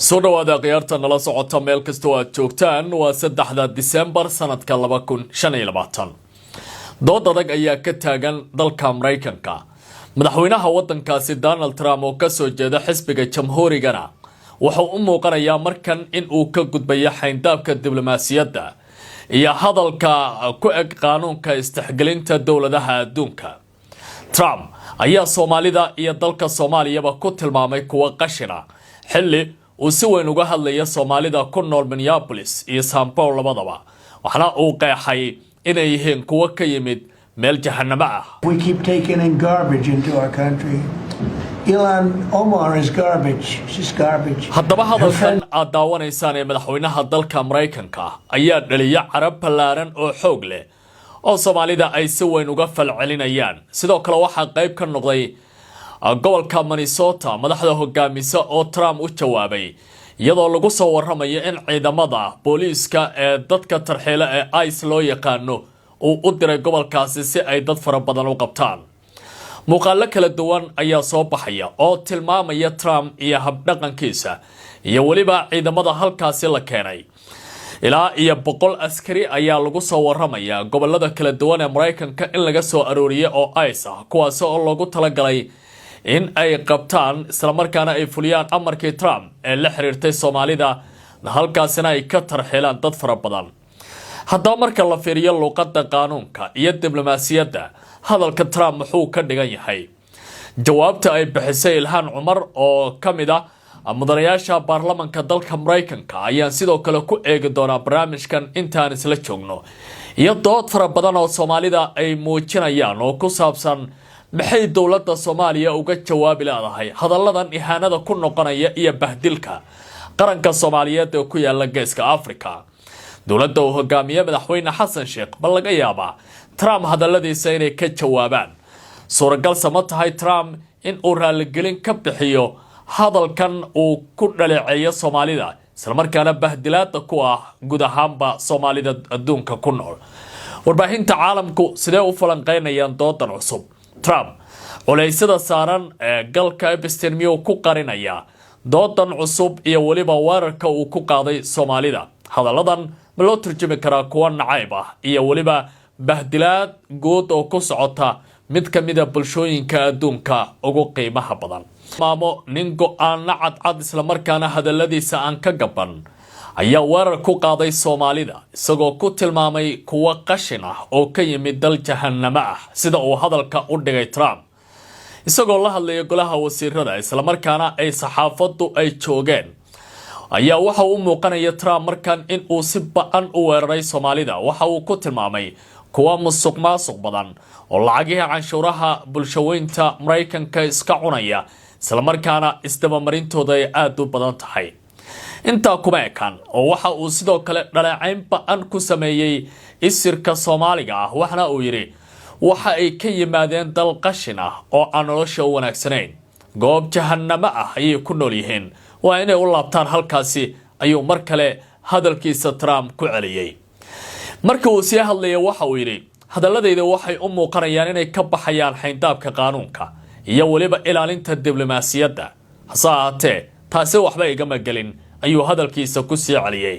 soo dhawaada qiyaarta nala socota meel kasta oo aad joogtaan waa 3 December sanadka 2025 dood adag ayaa ka taagan dalka Mareykanka madaxweynaha wadankaasi Donald Trump oo ka soo jeeda xisbiga jamhuurigana wuxuu u muuqanayaa markan in uu ka gudbayo xayndaabka diblomaasiyadda iyo hadalka ku eg qaanuunka istixgelinta dawladaha adduunka Trump ayaa Soomaalida iyo dalka Soomaaliyaba ku tilmaamay kuwa qashina xilli uu si weyn uga hadlaya Soomaalida ku nool Minneapolis iyo São Paulo labadaba waxana uu qeexay inay yihiin kuwa ka yimid meel jahanamo ah. We keep taking in garbage into our country. Ilhan Omar is garbage. She's garbage. haddaba hadalkan aad daawanaysaan ee madaxweynaha dalka Mareykanka ayaa dhaliya carab ballaaran oo xoog leh oo Soomaalida ay si weyn uga falcelinayaan sidoo kale waxa qayb ka noqday gobolka Minnesota madaxda hogaamisa oo Trump u jawaabay iyadoo lagu soo waramayo in ciidamada booliiska ee dadka tarxiila ee ICE loo yaqaano uu u diray gobolkaasi si ay dad fara badan u qabtaan muuqaalo kala duwan ayaa soo baxaya oo tilmaamaya Trump iyo habdhaqankiisa iyo waliba ciidamada halkaasi la keenay ilaa iyo 100 askari ayaa lagu soo waramaya gobolada kala duwan ee Mareykanka in laga soo arooriyay oo ICE ah kuwaas oo loogu talagalay in ay qabtaan isla markaana ay fuliyaan amarkii Trump ee la xiriirtay Soomaalida halkaasina ay ka tarxiilaan dad fara badan haddaba marka la fiiriyo luqadda qaanuunka iyo diblomaasiyadda hadalka Trump wuxuu ka dhigan yahay jawaabta ay bixisay Ilhan Omar oo kamid ah mudanayaasha baarlamaanka dalka Mareykanka ayaan sidoo kale ku eegi doonaa barnaamijkan intaan isla joogno iyo dood fara badan oo Soomaalida ay muujinayaan oo ku saabsan maxay dawladda Soomaaliya uga jawaabi leedahay hadalladan ihaanada ku noqonaya iyo bahdilka qaranka Soomaaliyeed ee ku yaala geeska Afrika dawladda uu hogaamiye madaxweyne Xasan Sheekh bal laga yaabaa Trump hadalladiisa inay ka jawaabaan suuragal sama tahay Trump in uu raaligelin ka bixiyo hadalkan uu ku dhaleeceeyo Soomaalida isla markaana bahdilaada ku ah guud ahaanba Soomaalida adduunka ku nool warbaahinta caalamku sidee u falanqeynayaan doodan cusub Trump culeysada saaran galka Epstein miyuu ku qarinaya doodan cusub iyo waliba weerarka uu ku qaaday Soomaalida hadalladan ma loo turjumi karaa kuwa nacayb ah iyo waliba bahdilaad guud oo ku socota mid ka mid ah bulshooyinka adduunka ugu qiimaha badan maamo nin go'aan cad isla markaana hadalladiisa aan ka gaban ayaa weerar ku qaaday Soomaalida isagoo ku tilmaamay kuwa qashin ah oo ka yimid dal jahanamo ah sida uu hadalka u dhigay Trump isagoo la hadlaya golaha wasiirada isla markaana ay saxaafadu ay joogeen ayaa waxa uu muuqanaya Trump markan in uu si ba'an u weeraray Soomaalida waxa uu ku tilmaamay kuwa musuqmaasuq badan oo lacagaha canshuuraha bulshaweynta Mareykanka iska cunaya isla markaana isdabamarintooda ay aad u badan tahay inta kuma ekaan oo waxa uu sidoo kale dhaleecayn ba'an ku sameeyay isirka Soomaaliga ah waxna uu yiri waxa ay ka yimaadeen dal qashin ah oo aan nolosha u wanaagsanayn goob jahanamo ah ay ku nool yihiin waa inay u laabtaan halkaasi ayuu mar kale hadalkiisa Trump ku celiyay markii uu sii hadlayay waxa uu yiri hadalladayda waxay u muuqanayaan inay ka baxayaan xayndaabka qaanuunka iyo waliba ilaalinta diblomaasiyadda hasaatee taasi waxba igama gelin ayuu hadalkiisa ku sii celiyay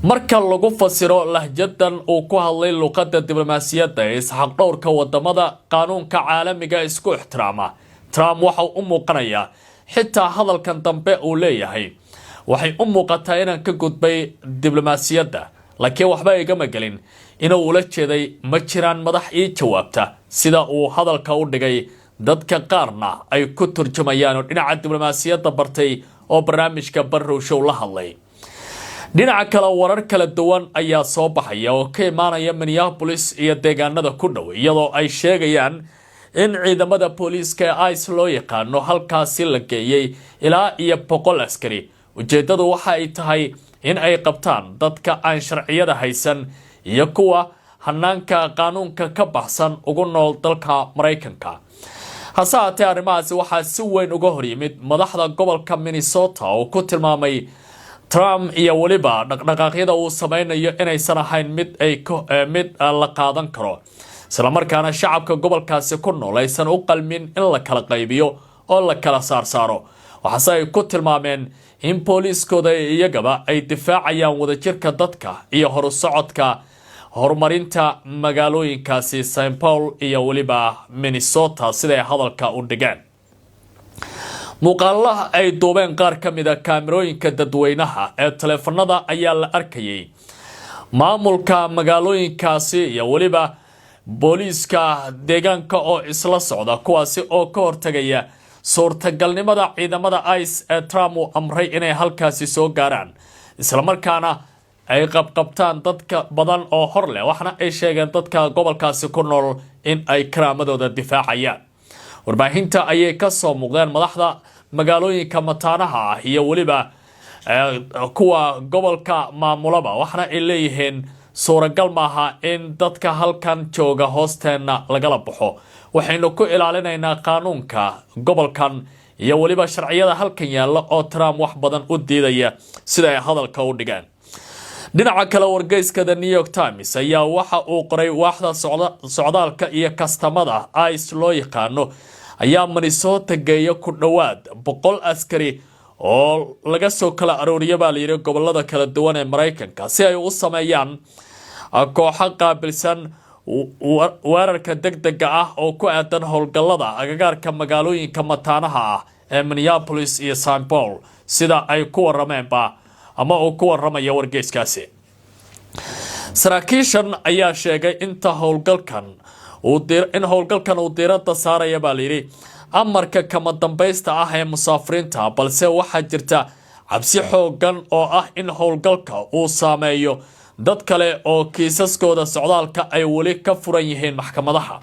marka lagu fasiro lahjadan uu ku hadlay luqadda diblomaasiyadda ee isxaq dhowrka wadamada qaanuunka caalamiga isku ixtiraama Trump waxa uu muuqanayaa xitaa hadalkan dambe uu leeyahay waxay u muuqataa inaan ka gudbay diblomaasiyadda laakiin waxba igama gelin inuu ula jeeday ma jiraan madax ii jawaabta sida uu hadalka u dhigay dadka qaarna ay ku turjumayaan oo dhinaca diblomaasiyadda bartay oo barnaamijka Barrow Show la hadlay dhinaca kale warar kala duwan ayaa soo baxaya oo ka imaanaya Minneapolis iyo deegaanada ku dhow iyadoo ay sheegayaan in ciidamada booliiska ee ICE loo yaqaano halkaasi la geeyay ilaa iyo 100 askari ujeedadu waxa ay tahay in ay qabtaan dadka aan sharciyada haysan iyo kuwa hanaanka qaanuunka ka baxsan ugu nool dalka Mareykanka hasaatee arrimahaasi waxaa si weyn uga hor yimid madaxda gobolka Minnesota oo ku tilmaamay Trump iyo waliba dhaqdhaqaaqyada uu sameynayo inaysan ahayn mid la qaadan karo isla markaana shacabka gobolkaasi ku nool aysan u qalmin in la kala qaybiyo oo la kala saaro waxaase ay ku tilmaameen in booliiskooda iyagaba ay difaacayaan wadajirka dadka iyo horusocodka horumarinta magaalooyinkaasi St. Paul iyo waliba Minnesota siday hadalka u dhigeen. muuqaalaha ay duubeen qaar ka mid ah kaamirooyinka dadweynaha ee taleefanada ayaa la arkayay maamulka magaalooyinkaasi iyo waliba booliiska deegaanka oo isla socda kuwaasi oo ka hortagaya suurtagalnimada ciidamada ICE ee Trump uu amray inay halkaasi soo gaaraan isla markaana ay qabqabtaan dadka badan oo hor leh waxna ay sheegeen dadka gobolkaasi ku nool in ay karaamadooda difaacayaan. warbaahinta ayay ka soo muuqdeen madaxda magaalooyinka mataanaha ah iyo waliba kuwa gobolka maamulaba waxna ay leeyihiin suuragal maaha in dadka halkan jooga hoosteena lagala baxo waxaynu ku ilaalinaynaa qaanuunka gobolkan iyo waliba sharciyada halkan yaala oo Trump wax badan u diidaya sida ay hadalka u dhigeen. dhinaca kale wargeyska The New York Times ayaa waxa uu qoray waaxda socdaalka iyo kastamada ICE loo yaqaano ayaa Minnesota geeyo ku dhawaad 100 askari oo laga soo kala arooriyay baa la yiri gobolada kala duwan ee Mareykanka si ay u sameeyaan kooxo qaabilsan weerarka degdega ah oo ku aadan howlgallada agagaarka magaalooyinka mataanaha ah ee Minneapolis iyo St. Paul sida ay ku warameenba ama uu ku waramaya wargeyskaasi. saraakiishan ayaa sheegay inta howlgalkan uu diiradda saaraya baa la yiri amarka kama dambaysta ah ee musaafiriinta balse waxaa jirta cabsi xoogan oo ah in howlgalka uu saameeyo dad kale oo kiisaskooda socdaalka ay wali ka furan yihiin maxkamadaha.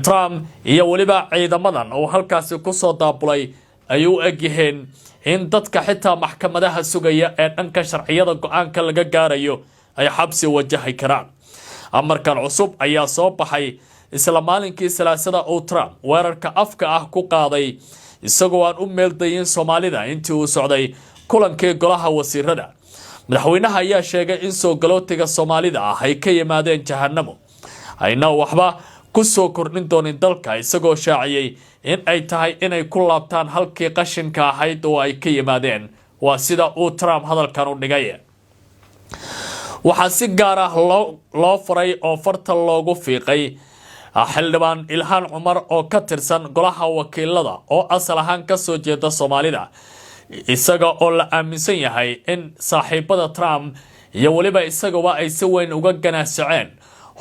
Trump iyo waliba ciidamadan oo halkaasi ku soo daabulay ay u egyihiin in dadka xitaa maxkamadaha sugaya ee dhanka sharciyada go'aanka laga gaarayo ay xabsi wajahi karaan. amarkan cusub ayaa soo baxay isla maalinkii salaasada oo Trump weerarka afka ah ku qaaday isagoo aan u meeldayin Soomaalida intii uu socday kulankii golaha wasiirada. madaxweynaha ayaa sheegay in soo galootiga Soomaalida ah ay ka yimaadeen Jahannamo ayna waxba ku soo kordhin doonin dalka isagoo shaaciyay in ay tahay inay ku laabtaan halkii qashinka ahayd oo ay ka yimaadeen. waa sida uu Trump hadalkan u dhigay. waxaa si gaar ah loo faray oo farta loogu fiiqay xildhibaan Ilhaan Cumar oo ka tirsan golaha wakiilada oo asal ahaan ka soo jeeda Soomaalida isaga oo la aaminsan yahay in saaxiibada Trump iyo waliba isagaba ay si weyn uga ganacsaceen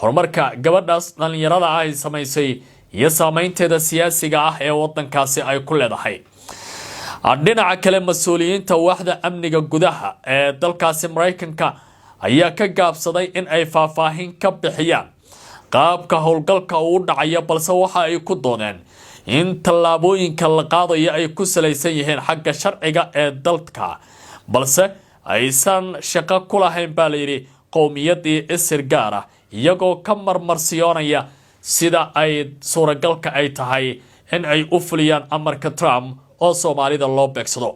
horumarka gabadhaas dhalinyarada ay samaysay iyo saameynteeda siyaasiga ah ee wadankaasi ay ku leedahay. dhinaca kale mas'uuliyiinta waaxda amniga gudaha ee dalkaasi Mareykanka ayaa ka gaabsaday in ay faahfaahin ka bixiyaan qaabka howlgalka uu dhacayo balse waxa ay ku dooneen in tallaabooyinka la qaadayo ay ku salaysan yihiin xagga sharciga ee dalka balse aysan shaqo ku lahayn baa la yiri qowmiyadii isir gaar ah iyagoo ka marmarsiyoonaya sida ay suuragalka ay tahay in ay u fuliyaan amarka Trump oo Soomaalida loo beegsado.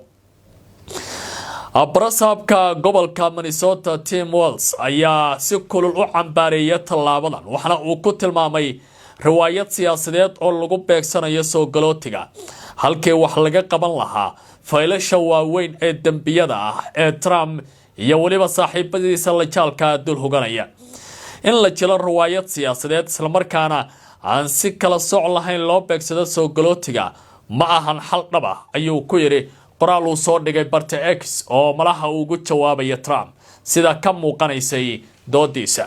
Abrasaabka gobolka Minnesota Tim Walz ayaa si kulul u cambaareeyay tallaabadan waxana uu ku tilmaamay riwaayad siyaasadeed oo lagu beegsanayo soo galootiga halkii wax laga qaban lahaa faylasha waaweyn ee dambiyada ah ee Trump iyo waliba saaxiibadiisa la jaalka dul hoganaya. in la jilo riwaayad siyaasadeed isla markaana aan si kala sooc lahayn loo beegsado soo galootiga ma ahan xal dhab ah ayuu ku yiri qoraal uu soo dhigay barta X oo malaha ugu jawaabaya Trump sida ka muuqanaysay doodiisa.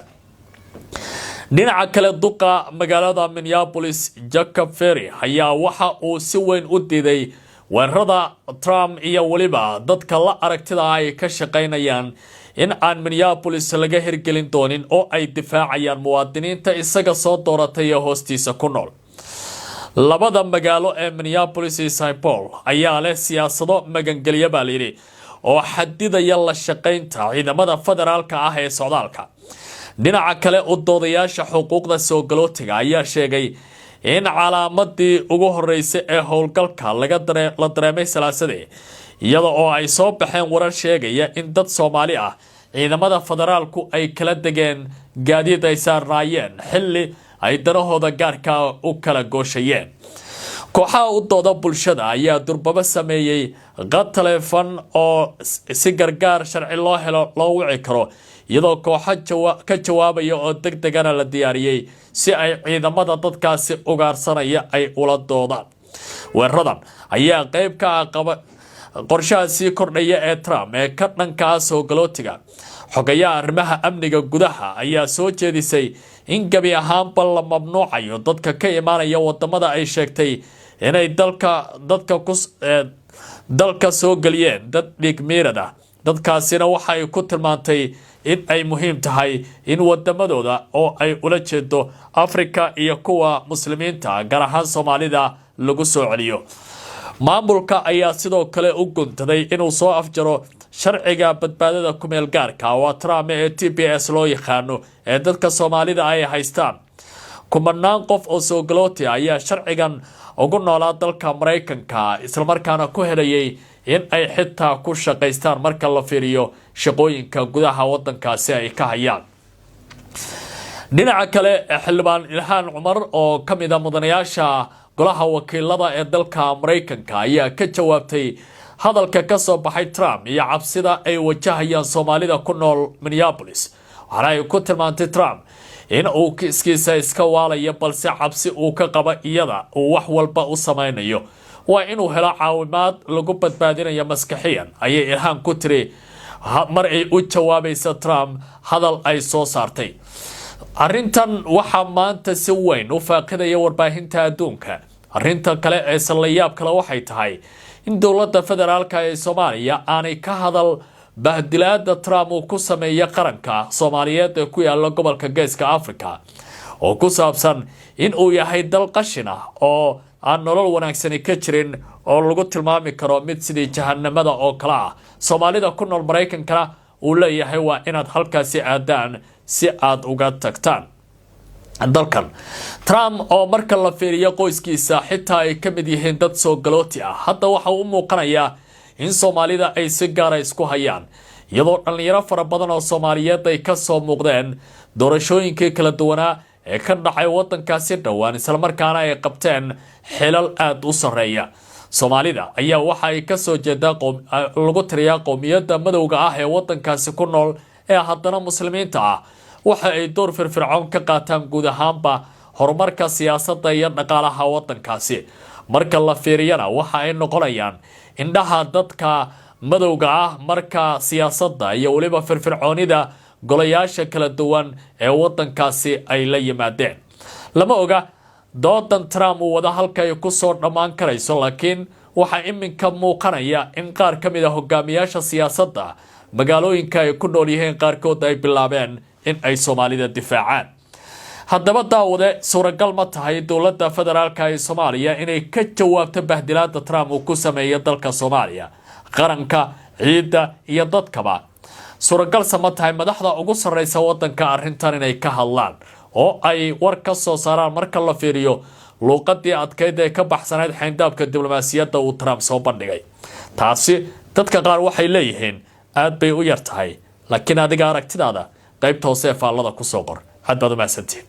dhinaca kale duqa magaalada Minneapolis Jacob Ferry ayaa waxa uu si weyn u diiday weerarada Trump iyo waliba dadka la aragtida ay ka shaqeynayaan in aan Minneapolis laga hirgelin doonin oo ay difaacayaan muwaadiniinta isaga soo dooratay hoostiisa ku nool. labada magaalo ee Minneapolis iyo St. Paul ayaa leh siyaasado magangelya baa la yiri oo xadidaya la shaqeynta ciidamada federaalka ah ee socdaalka. dhinaca kale u doodayaasha xuquuqda soo galootiga ayaa sheegay in calaamadii ugu horeysay ee howlgalka la dareemay salaasadii iyada oo ay soo baxeen warar sheegaya in dad Soomaali ah ciidamada federaalku ay kala degeen gaadiid ay saarnaayeen xilli ay danahooda gaarka u kala gooshayeen. kooxaha u dooda bulshada ayaa durbaba sameeyay qad taleefan oo si gargaar sharci loo helo loo wici karo iyadoo kooxo ka jawaabaya oo degdegana la diyaariyay si ay ciidamada dadkaasi ugaarsanaya ay ula doodaan weeraradan ayaa qayb ka ah qorshaha sii kordhaya ee Trump ee ka dhanka ah soo galootiga xogayaha arrimaha amniga gudaha ayaa soo jeedisay in gabi ahaanba la mamnuucayo dadka ka imaanaya wadamada ay sheegtay inay dalka soo galiyeen dad dhig miirad ah dadkaasina waxa ay ku tilmaantay in ay muhiim tahay in wadamadooda oo ay ula jeedo Afrika iyo kuwa muslimiinta gaar ahaan Soomaalida lagu soo celiyo maamulka ayaa sidoo kale u guntaday inuu soo afjaro sharciga badbaadada ku meel gaarka oo Trump ee TPS loo yaqaano ee dadka Soomaalida ay haystaan kumanaan qof oo soo galooti ayaa sharcigan ugu noolaa dalka Mareykanka isla markaana ku helayay in ay xitaa ku shaqeystaan marka la fiiriyo shaqooyinka gudaha wadankaasi ay ka hayaan dhinaca kale xildhibaan Ilhaan Cumar oo kamid ah mudanayaasha golaha wakiilada ee dalka Mareykanka ayaa ka jawaabtay hadalka ka soo baxay Trump iyo cabsida ay wajahayaan Soomaalida ku nool Minneapolis waxaana ay ku tilmaantay Trump in uu kiiskiisa iska waalayo balse cabsi uu ka qaba iyada uu wax walba u samaynayo waa inuu helo caawimaad lagu badbaadinayo maskaxiyan ayay Ilhaan ku tiri mar ay u jawaabaysa Trump hadal ay soo saartay arrintan waxa maanta si weyn u faaqidaya warbaahinta adduunka arrinta kale ee salayaab kale waxay tahay in dowladda federaalka ee Soomaaliya aanay ka hadal bahdilaada Trump uu ku sameeyay qaranka Soomaaliyeed ee ku yaala gobolka Geeska Afrika oo ku saabsan in uu yahay dal qashin ah oo aan nolol wanaagsan ka jirin oo lagu tilmaami karo mid sidii jahannamada oo kala ah Soomaalida ku nool Mareykanka uu leeyahay waa inaad halkaasi aadaan si aad uga tagtaan dalkan Trump oo marka la fiiriyo qoyskiisa xitaa ay ka mid yihiin dad soo galooti ah hadda waxa uu muuqanayaa in Soomaalida ay si gaar ah isku hayaan iyadoo dhalinyaro fara badan oo Soomaaliyeed ay ka soo muuqdeen doorashooyinkii kala duwanaa ee ka dhacay wadankaasi dhawaan isla markaana ay qabteen xilal aad u sareeya Soomaalida ayaa waxa ay ka soo jeedaa lagu tiriyaa qowmiyadda madowga ah ee wadankaasi ku nool ee haddana muslimiinta ah waxa ay door firfircoon ka qaataan guud ahaanba horumarka siyaasadda iyo dhaqaalaha wadankaasi marka la fiiriyana waxa ay noqonayaan indhaha dadka madowga ah marka siyaasadda iyo waliba firfircoonida golayaasha kala duwan ee wadankaasi ay la yimaadeen lama oga doodan Trump uu wada halka ay ku soo dhamaan karayso laakiin waxa iminka muuqanaya in qaar ka mid ah hogaamiyaasha siyaasadda magaalooyinka ay ku nool yihiin qaarkood ay bilaabeen in ay Soomaalida difaacaan haddaba daawade suuragal ma tahay dowladda federaalka ee Soomaaliya inay ka jawaabto bahdilaada Trump uu ku sameeyay dalka Soomaaliya qaranka ciidda iyo dadkaba suuragal ma tahay madaxda ugu sareysa wadanka arrintan inay ka hadlaan oo ay war ka soo saaraan marka la fiiriyo luuqadii adkeyd ee ka baxsanayd xeyndaabka diblomaasiyadda uu Trump soo bandhigay taasi dadka qaar waxay leeyihiin aad bay u yar tahay laakiin adiga aragtidaada qaybta hoose ee faallada ku soo qor aad baad u mahadsantihiin